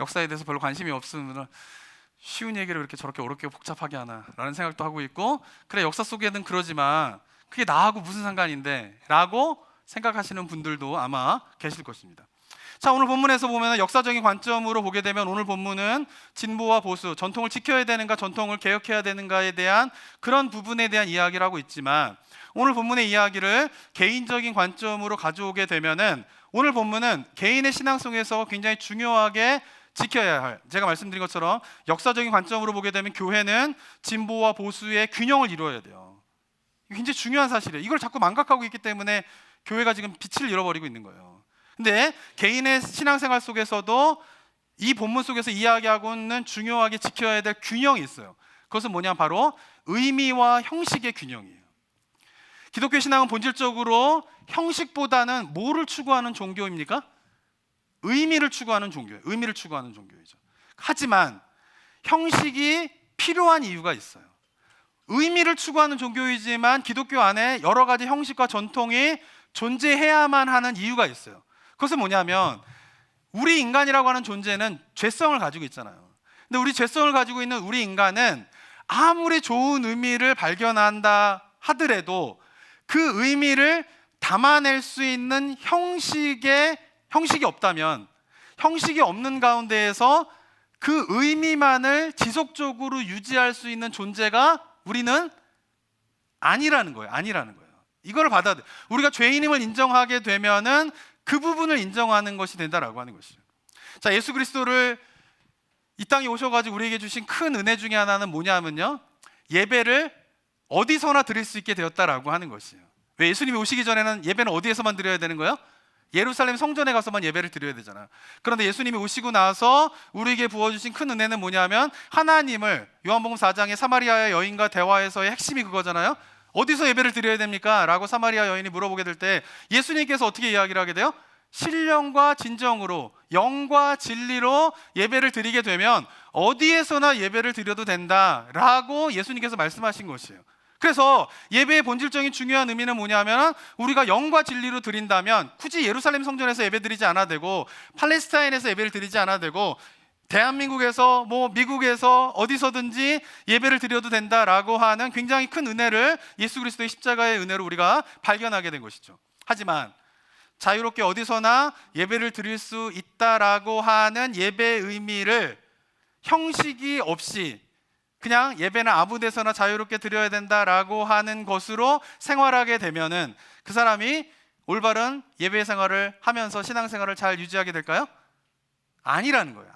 역사에 대해서 별로 관심이 없으면 쉬운 얘기를 이렇게 저렇게 어렵게 복잡하게 하나 라는 생각도 하고 있고, 그래 역사 속에는 그러지만 그게 나하고 무슨 상관인데 라고 생각하시는 분들도 아마 계실 것입니다. 자, 오늘 본문에서 보면 역사적인 관점으로 보게 되면 오늘 본문은 진보와 보수, 전통을 지켜야 되는가 전통을 개혁해야 되는가에 대한 그런 부분에 대한 이야기를 하고 있지만, 오늘 본문의 이야기를 개인적인 관점으로 가져오게 되면은 오늘 본문은 개인의 신앙 속에서 굉장히 중요하게 지켜야 할, 제가 말씀드린 것처럼 역사적인 관점으로 보게 되면 교회는 진보와 보수의 균형을 이루어야 돼요. 굉장히 중요한 사실이에요. 이걸 자꾸 망각하고 있기 때문에 교회가 지금 빛을 잃어버리고 있는 거예요. 근데 개인의 신앙생활 속에서도 이 본문 속에서 이야기하고 있는 중요하게 지켜야 될 균형이 있어요. 그것은 뭐냐, 바로 의미와 형식의 균형이에요. 기독교 신앙은 본질적으로 형식보다는 뭐를 추구하는 종교입니까? 의미를 추구하는 종교예요. 의미를 추구하는 종교이죠. 하지만 형식이 필요한 이유가 있어요. 의미를 추구하는 종교이지만 기독교 안에 여러 가지 형식과 전통이 존재해야만 하는 이유가 있어요. 그것은 뭐냐면 우리 인간이라고 하는 존재는 죄성을 가지고 있잖아요. 근데 우리 죄성을 가지고 있는 우리 인간은 아무리 좋은 의미를 발견한다 하더라도 그 의미를 담아낼 수 있는 형식이 없다면, 형식이 없는 가운데에서 그 의미만을 지속적으로 유지할 수 있는 존재가 우리는 아니라는 거예요. 이거를 받아들여. 우리가 죄인임을 인정하게 되면은 그 부분을 인정하는 것이 된다라고 하는 것이죠. 자, 예수 그리스도를 이 땅에 오셔가지고 우리에게 주신 큰 은혜 중에 하나는 뭐냐면요, 예배를 어디서나 드릴 수 있게 되었다라고 하는 것이에요. 왜? 예수님이 오시기 전에는 예배는 어디에서만 드려야 되는 거예요? 예루살렘 성전에 가서만 예배를 드려야 되잖아요. 그런데 예수님이 오시고 나서 우리에게 부어주신 큰 은혜는 뭐냐면, 하나님을, 요한복음 4장의 사마리아 여인과 대화에서의 핵심이 그거잖아요. 어디서 예배를 드려야 됩니까? 라고 사마리아 여인이 물어보게 될 때 예수님께서 어떻게 이야기를 하게 돼요? 신령과 진정으로, 영과 진리로 예배를 드리게 되면 어디에서나 예배를 드려도 된다라고 예수님께서 말씀하신 것이에요. 그래서 예배의 본질적인 중요한 의미는 뭐냐면, 우리가 영과 진리로 드린다면 굳이 예루살렘 성전에서 예배 드리지 않아도 되고, 팔레스타인에서 예배를 드리지 않아도 되고, 대한민국에서 미국에서 어디서든지 예배를 드려도 된다라고 하는 굉장히 큰 은혜를, 예수 그리스도의 십자가의 은혜로 우리가 발견하게 된 것이죠. 하지만 자유롭게 어디서나 예배를 드릴 수 있다라고 하는 예배의 의미를 형식이 없이 그냥 예배는 아무 데서나 자유롭게 드려야 된다라고 하는 것으로 생활하게 되면은 그 사람이 올바른 예배 생활을 하면서 신앙생활을 잘 유지하게 될까요? 아니라는 거예요.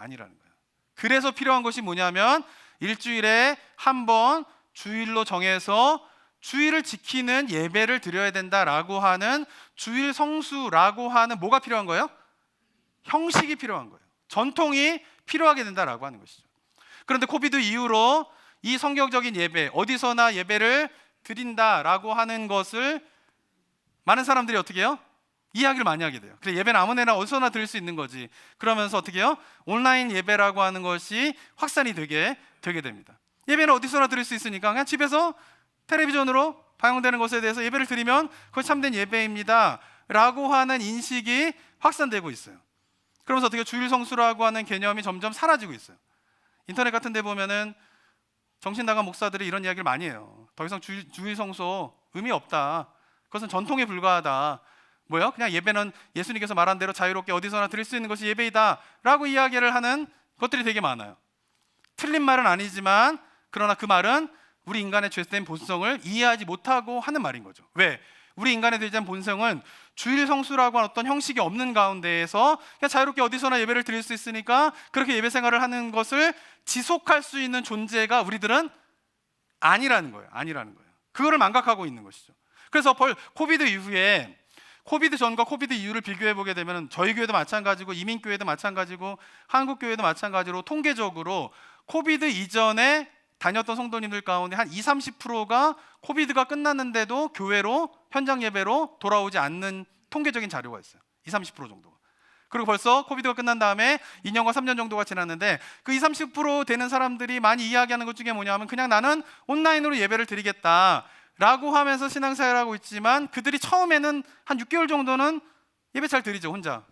그래서 필요한 것이 뭐냐면, 일주일에 한 번 주일로 정해서 주일을 지키는 예배를 드려야 된다라고 하는 주일 성수라고 하는 뭐가 필요한 거예요? 형식이 필요한 거예요. 전통이 필요하게 된다라고 하는 것이죠. 그런데 코비드 이후로 이 성경적인 예배, 어디서나 예배를 드린다라고 하는 것을 많은 사람들이 어떻게 해요? 이야기를 많이 하게 돼요. 그래, 예배는 아무 데나 어디서나 드릴 수 있는 거지. 그러면서 어떻게 해요? 온라인 예배라고 하는 것이 확산이 되게 됩니다. 예배는 어디서나 드릴 수 있으니까 그냥 집에서 텔레비전으로 방영되는 것에 대해서 예배를 드리면 그것이 참된 예배입니다 라고 하는 인식이 확산되고 있어요. 그러면서 어떻게 주일 성수라고 하는 개념이 점점 사라지고 있어요. 인터넷 같은 데 보면은 정신 나간 목사들이 이런 이야기를 많이 해요. 더 이상 주일 성수 의미 없다. 그것은 전통에 불과하다. 뭐요? 그냥 예배는 예수님께서 말한 대로 자유롭게 어디서나 드릴 수 있는 것이 예배이다 라고 이야기를 하는 것들이 되게 많아요. 틀린 말은 아니지만, 그러나 그 말은 우리 인간의 죄된 본성을 이해하지 못하고 하는 말인 거죠. 왜? 우리 인간의 죄된 본성은 주일 성수라고 하는 어떤 형식이 없는 가운데에서 그냥 자유롭게 어디서나 예배를 드릴 수 있으니까 그렇게 예배 생활을 하는 것을 지속할 수 있는 존재가 우리들은 아니라는 거예요. 그거를 망각하고 있는 것이죠. 그래서 코비드 이후에, 코비드 전과 코비드 이후를 비교해 보게 되면 저희 교회도 마찬가지고 이민교회도 마찬가지고 한국교회도 마찬가지로 통계적으로 코비드 이전에 다녔던 성도님들 가운데 한 20-30%가 코비드가 끝났는데도 교회로, 현장 예배로 돌아오지 않는 통계적인 자료가 있어요. 20-30% 정도가. 그리고 벌써 코비드가 끝난 다음에 2년과 3년 정도가 지났는데 그 20-30% 되는 사람들이 많이 이야기하는 것 중에 뭐냐면, 그냥 나는 온라인으로 예배를 드리겠다 라고 하면서 신앙생활을 하고 있지만, 그들이 처음에는 한 6개월 정도는 예배 잘 드리죠, 혼자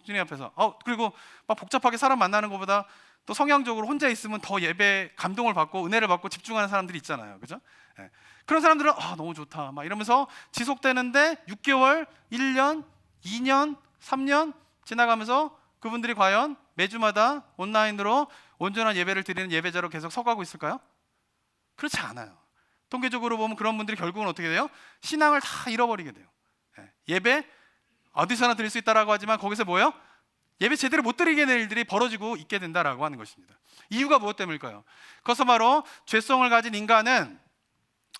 주님 앞에서. 그리고 막 복잡하게 사람 만나는 것보다 또 성향적으로 혼자 있으면 더 예배 감동을 받고 은혜를 받고 집중하는 사람들이 있잖아요, 그죠? 네. 그런 사람들은 너무 좋다 막 이러면서 지속되는데 6개월, 1년, 2년, 3년 지나가면서 그분들이 과연 매주마다 온라인으로 온전한 예배를 드리는 예배자로 계속 서가고 있을까요? 그렇지 않아요. 통계적으로 보면 그런 분들이 결국은 어떻게 돼요? 신앙을 다 잃어버리게 돼요. 예배 어디서나 드릴 수 있다라고 하지만 거기서 뭐예요? 예배 제대로 못 드리게 되는 일들이 벌어지고 있게 된다라고 하는 것입니다. 이유가 무엇 때문일까요? 그것은 바로 죄성을 가진 인간은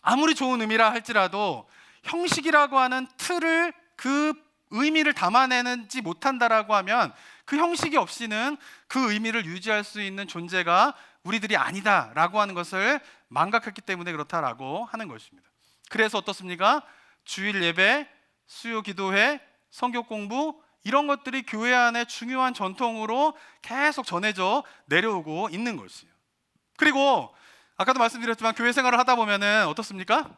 아무리 좋은 의미라 할지라도 형식이라고 하는 틀을, 그 의미를 담아내지 못한다라고 하면 그 형식이 없이는 그 의미를 유지할 수 있는 존재가 우리들이 아니다라고 하는 것을 망각했기 때문에 그렇다라고 하는 것입니다. 그래서 어떻습니까? 주일 예배, 수요 기도회, 성경 공부, 이런 것들이 교회 안에 중요한 전통으로 계속 전해져 내려오고 있는 것이에요. 그리고 아까도 말씀드렸지만 교회 생활을 하다 보면은 어떻습니까?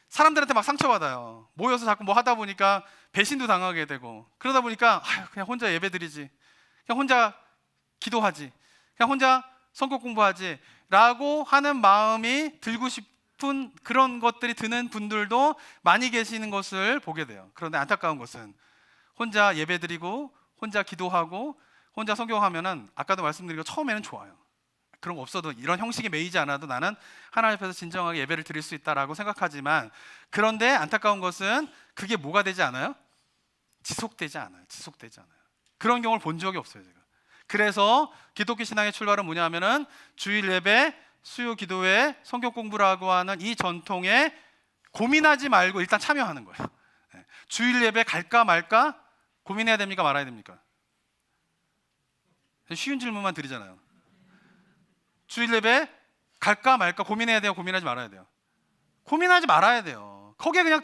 사람들한테 막 상처받아요. 모여서 자꾸 뭐 하다 보니까 배신도 당하게 되고, 그러다 보니까 그냥 혼자 예배드리지, 그냥 혼자 기도하지, 그냥 혼자 성경 공부하지 라고 하는 마음이 들고 싶은 그런 것들이 드는 분들도 많이 계시는 것을 보게 돼요. 그런데 안타까운 것은 혼자 예배드리고 혼자 기도하고 혼자 성경하면은 아까도 말씀드린 거 처음에는 좋아요. 그런 거 없어도, 이런 형식에 매이지 않아도 나는 하나님 앞에서 진정하게 예배를 드릴 수 있다라고 생각하지만, 그런데 안타까운 것은 그게 뭐가 되지 않아요? 지속되지 않아요. 그런 경우를 본 적이 없어요, 제가. 그래서 기독교 신앙의 출발은 뭐냐 하면은 주일 예배, 수요 기도회, 성경 공부라고 하는 이 전통에 고민하지 말고 일단 참여하는 거예요. 주일 예배 갈까 말까 고민해야 됩니까, 말아야 됩니까? 쉬운 질문만 드리잖아요. 주일 예배 갈까 말까 고민해야 돼요, 고민하지 말아야 돼요? 고민하지 말아야 돼요. 거기에 그냥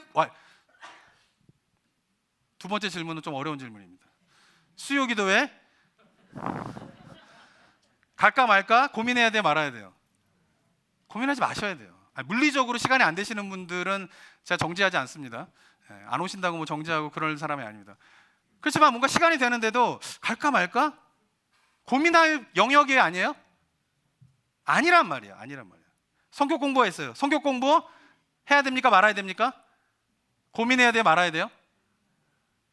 두 번째 질문은 좀 어려운 질문입니다. 수요 기도회 갈까 말까 고민해야 돼요, 말아야 돼요? 고민하지 마셔야 돼요. 물리적으로 시간이 안 되시는 분들은 제가 정지하지 않습니다. 안 오신다고 뭐 정지하고 그럴 사람이 아닙니다. 그렇지만 뭔가 시간이 되는데도 갈까 말까 고민할 영역이 아니에요? 아니란 말이에요. 성경 공부했어요. 성경 공부 해야 됩니까, 말아야 됩니까? 고민해야 돼요, 말아야 돼요?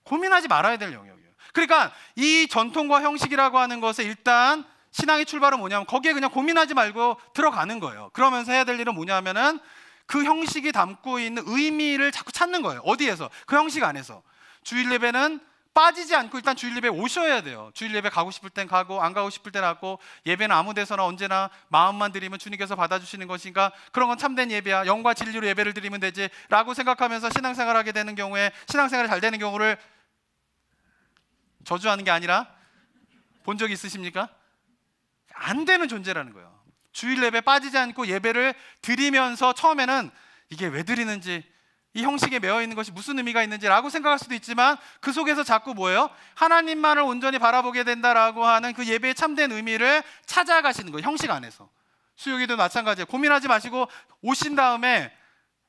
고민하지 말아야 될 영역이에요. 그러니까 이 전통과 형식이라고 하는 것에 일단 신앙의 출발은 뭐냐면 거기에 그냥 고민하지 말고 들어가는 거예요. 그러면서 해야 될 일은 뭐냐면은 그 형식이 담고 있는 의미를 자꾸 찾는 거예요. 어디에서? 그 형식 안에서. 주일 예배는 빠지지 않고 일단 주일 예배 오셔야 돼요. 주일 예배 가고 싶을 땐 가고 안 가고 싶을 땐 가고, 예배는 아무 데서나 언제나 마음만 드리면 주님께서 받아주시는 것인가, 그런 건 참된 예배야, 영과 진리로 예배를 드리면 되지 라고 생각하면서 신앙생활하게 되는 경우에, 신앙생활이 잘 되는 경우를 저주하는 게 아니라 본 적 있으십니까? 안 되는 존재라는 거예요. 주일 예배 빠지지 않고 예배를 드리면서 처음에는 이게 왜 드리는지, 이 형식에 매여 있는 것이 무슨 의미가 있는지라고 생각할 수도 있지만, 그 속에서 자꾸 뭐예요? 하나님만을 온전히 바라보게 된다라고 하는 그 예배의 참된 의미를 찾아가시는 거예요. 형식 안에서. 수요기도 마찬가지예요. 고민하지 마시고 오신 다음에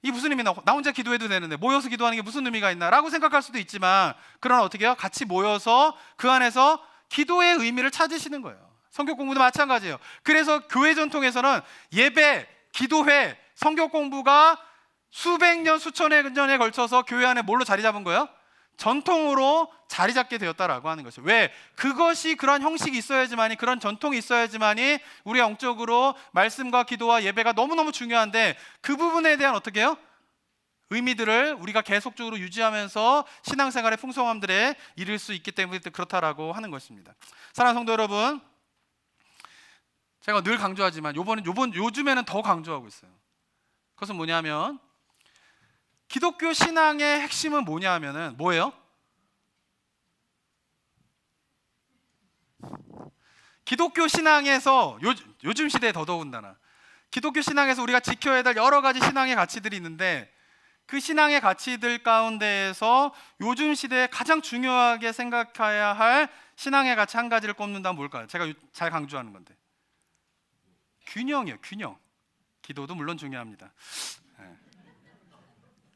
이 무슨 의미나, 나 혼자 기도해도 되는데 모여서 기도하는 게 무슨 의미가 있나 라고 생각할 수도 있지만, 그러나 어떻게 해요? 같이 모여서 그 안에서 기도의 의미를 찾으시는 거예요. 성경 공부도 마찬가지예요. 그래서 교회 전통에서는 예배, 기도회, 성경 공부가 수백 년, 수천여 년에 걸쳐서 교회 안에 뭘로 자리 잡은 거예요? 전통으로 자리 잡게 되었다라고 하는 것이죠. 왜? 그것이, 그런 형식이 있어야지만이, 그런 전통이 있어야지만이 우리가 영적으로 말씀과 기도와 예배가 너무너무 중요한데, 그 부분에 대한 어떻게 해요? 의미들을 우리가 계속적으로 유지하면서 신앙생활의 풍성함들에 이를 수 있기 때문에 그렇다라고 하는 것입니다. 사랑하는 성도 여러분, 제가 늘 강조하지만 요즘에는 더 강조하고 있어요. 그것은 뭐냐면, 기독교 신앙의 핵심은 뭐냐 하면은 뭐예요? 기독교 신앙에서 요즘 시대에 더더군다나 기독교 신앙에서 우리가 지켜야 될 여러 가지 신앙의 가치들이 있는데, 그 신앙의 가치들 가운데에서 요즘 시대에 가장 중요하게 생각해야 할 신앙의 가치 한 가지를 꼽는다면 뭘까요? 제가 잘 강조하는 건데, 균형이에요. 균형. 기도도 물론 중요합니다.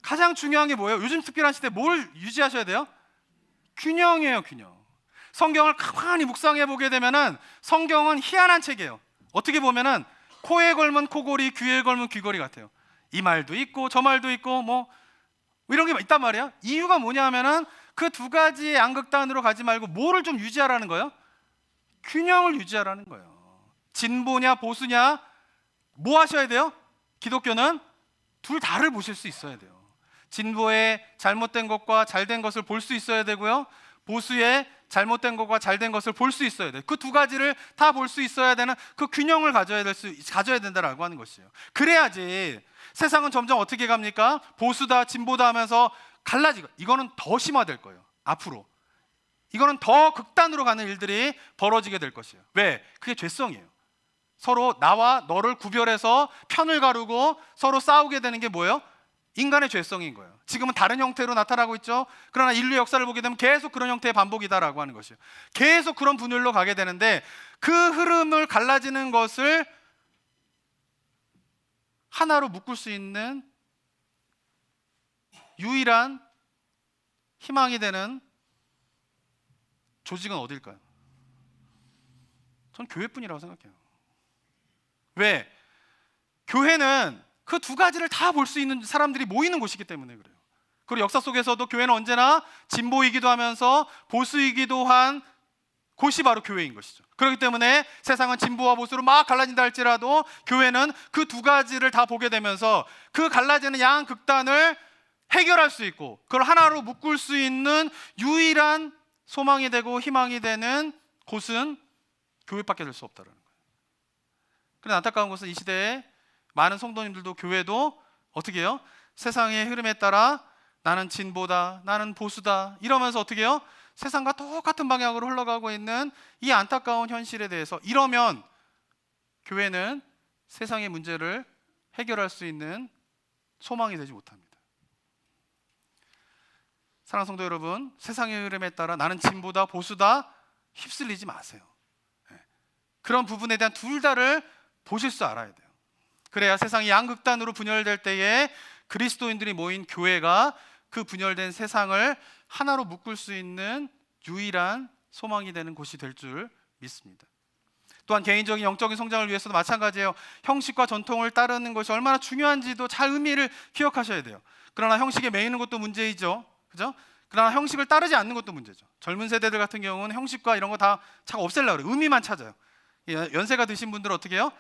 가장 중요한 게 뭐예요? 요즘 특별한 시대에 뭘 유지하셔야 돼요? 균형이에요, 균형. 성경을 가만히 묵상해 보게 되면은 성경은 희한한 책이에요. 어떻게 보면은 코에 걸면 코골이, 귀에 걸면 귀걸이 같아요. 이 말도 있고 저 말도 있고 뭐 이런 게 있단 말이에요. 이유가 뭐냐 하면은 그 두 가지의 양극단으로 가지 말고 뭐를 좀 유지하라는 거예요? 균형을 유지하라는 거예요. 진보냐 보수냐, 뭐 하셔야 돼요? 기독교는 둘 다를 보실 수 있어야 돼요. 진보의 잘못된 것과 잘된 것을 볼 수 있어야 되고요, 보수의 잘못된 것과 잘된 것을 볼 수 있어야 돼요. 그 두 가지를 다 볼 수 있어야 되는 그 균형을 가져야 된다라고 하는 것이에요. 그래야지 세상은 점점 어떻게 갑니까? 보수다 진보다 하면서 갈라지고, 이거는 더 심화될 거예요. 앞으로 이거는 더 극단으로 가는 일들이 벌어지게 될 것이에요. 왜? 그게 죄성이에요. 서로 나와 너를 구별해서 편을 가르고 서로 싸우게 되는 게 뭐예요? 인간의 죄성인 거예요. 지금은 다른 형태로 나타나고 있죠. 그러나 인류 역사를 보게 되면 계속 그런 형태의 반복이다라고 하는 것이에요. 계속 그런 분열로 가게 되는데, 그 흐름을 갈라지는 것을 하나로 묶을 수 있는 유일한 희망이 되는 조직은 어딜까요? 전 교회뿐이라고 생각해요. 왜? 교회는 그 두 가지를 다 볼 수 있는 사람들이 모이는 곳이기 때문에 그래요. 그리고 역사 속에서도 교회는 언제나 진보이기도 하면서 보수이기도 한 곳이 바로 교회인 것이죠. 그렇기 때문에 세상은 진보와 보수로 막 갈라진다 할지라도 교회는 그 두 가지를 다 보게 되면서 그 갈라지는 양극단을 해결할 수 있고 그걸 하나로 묶을 수 있는 유일한 소망이 되고 희망이 되는 곳은 교회밖에 될 수 없다는 거예요. 그런데 안타까운 것은 이 시대에 많은 성도님들도 교회도 어떻게 해요? 세상의 흐름에 따라 나는 진보다, 나는 보수다 이러면서 어떻게 해요? 세상과 똑같은 방향으로 흘러가고 있는 이 안타까운 현실에 대해서 이러면 교회는 세상의 문제를 해결할 수 있는 소망이 되지 못합니다. 사랑하는 성도 여러분, 세상의 흐름에 따라 나는 진보다 보수다 휩쓸리지 마세요. 그런 부분에 대한 둘 다를 보실 줄 알아야 돼요. 그래야 세상이 양극단으로 분열될 때에 그리스도인들이 모인 교회가 그 분열된 세상을 하나로 묶을 수 있는 유일한 소망이 되는 곳이 될 줄 믿습니다. 또한 개인적인 영적인 성장을 위해서도 마찬가지예요. 형식과 전통을 따르는 것이 얼마나 중요한지도 잘 의미를 기억하셔야 돼요. 그러나 형식에 매이는 것도 문제이죠. 그죠? 그러나 형식을 따르지 않는 것도 문제죠. 젊은 세대들 같은 경우는 형식과 이런 거 다 자꾸 없애려고 그래요. 의미만 찾아요. 연세가 드신 분들은 어떻게 해요?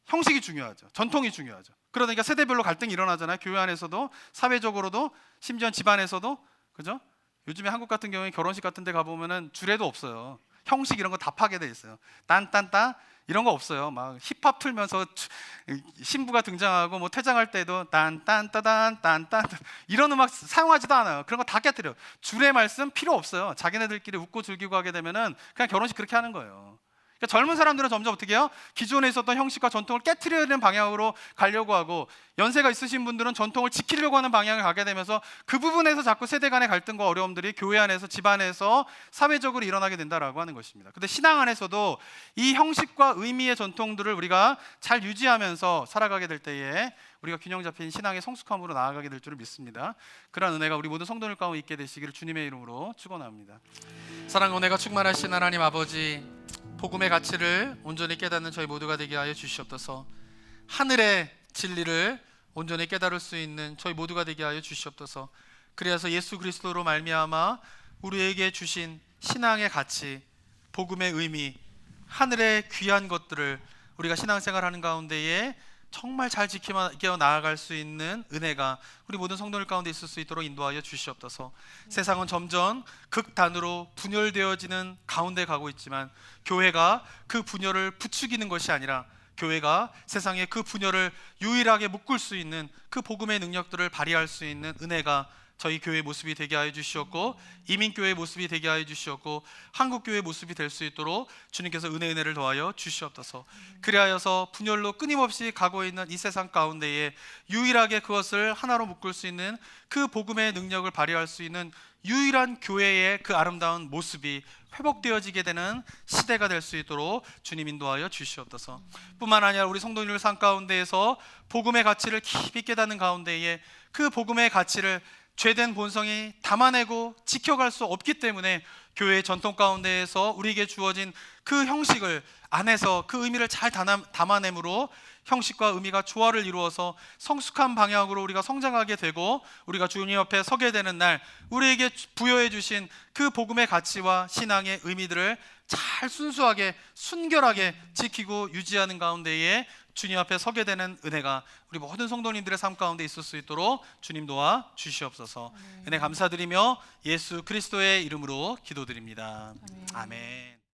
형식이 중요하죠. 전통이 중요하죠. 그러니까 세대별로 갈등이 일어나잖아요. 교회 안에서도 사회적으로도 심지어 집안에서도. 그죠? 요즘에 한국 같은 경우에 결혼식 같은 데 가보면은 주례도 없어요. 형식 이런 거 다 파괴돼 있어요. 딴딴따 이런 거 없어요. 막 힙합 틀면서 신부가 등장하고 뭐 퇴장할 때도 딴딴따단 딴딴 이런 음악 사용하지도 않아요. 그런 거 다 깨뜨려. 주례 말씀 필요 없어요. 자기네들끼리 웃고 즐기고 하게 되면은 그냥 결혼식 그렇게 하는 거예요. 그러니까 젊은 사람들은 점점 어떻게 해요? 기존에 있었던 형식과 전통을 깨트리는 방향으로 가려고 하고 연세가 있으신 분들은 전통을 지키려고 하는 방향을 가게 되면서 그 부분에서 자꾸 세대 간의 갈등과 어려움들이 교회 안에서 집안에서 사회적으로 일어나게 된다라고 하는 것입니다. 근데 신앙 안에서도 이 형식과 의미의 전통들을 우리가 잘 유지하면서 살아가게 될 때에 우리가 균형 잡힌 신앙의 성숙함으로 나아가게 될 줄을 믿습니다. 그러한 은혜가 우리 모든 성도들 가운데 있게 되시기를 주님의 이름으로 축원합니다. 사랑과 은혜가 충만하신 하나님 아버지, 복음의 가치를 온전히 깨닫는 저희 모두가 되게 하여 주시옵소서. 하늘의 진리를 온전히 깨달을 수 있는 저희 모두가 되게 하여 주시옵소서. 그래서 예수 그리스도로 말미암아 우리에게 주신 신앙의 가치, 복음의 의미, 하늘의 귀한 것들을 우리가 신앙생활하는 가운데에 정말 잘 지켜 나아갈 수 있는 은혜가 우리 모든 성도들 가운데 있을 수 있도록 인도하여 주시옵소서. 세상은 점점 극단으로 분열되어지는 가운데 가고 있지만 교회가 그 분열을 부추기는 것이 아니라 교회가 세상의 그 분열을 유일하게 묶을 수 있는 그 복음의 능력들을 발휘할 수 있는 은혜가 저희 교회의 모습이 되게 하여 주시었고 이민교회의 모습이 되게 하여 주시었고 한국교회의 모습이 될 수 있도록 주님께서 은혜를 더하여 주시옵소서. 그리하여서 분열로 끊임없이 가고 있는 이 세상 가운데에 유일하게 그것을 하나로 묶을 수 있는 그 복음의 능력을 발휘할 수 있는 유일한 교회의 그 아름다운 모습이 회복되어지게 되는 시대가 될 수 있도록 주님 인도하여 주시옵소서. 뿐만 아니라 우리 성도님들 삶 가운데에서 복음의 가치를 깊이 깨닫는 가운데에 그 복음의 가치를 죄된 본성이 담아내고 지켜갈 수 없기 때문에 교회의 전통 가운데에서 우리에게 주어진 그 형식을 안에서 그 의미를 잘 담아내므로 형식과 의미가 조화를 이루어서 성숙한 방향으로 우리가 성장하게 되고 우리가 주님 옆에 서게 되는 날 우리에게 부여해 주신 그 복음의 가치와 신앙의 의미들을 잘 순수하게 순결하게 지키고 유지하는 가운데에 주님 앞에 서게 되는 은혜가 우리 모든 성도님들의 삶 가운데 있을 수 있도록 주님 도와 주시옵소서. 은혜 감사드리며 예수 그리스도의 이름으로 기도드립니다. 아멘.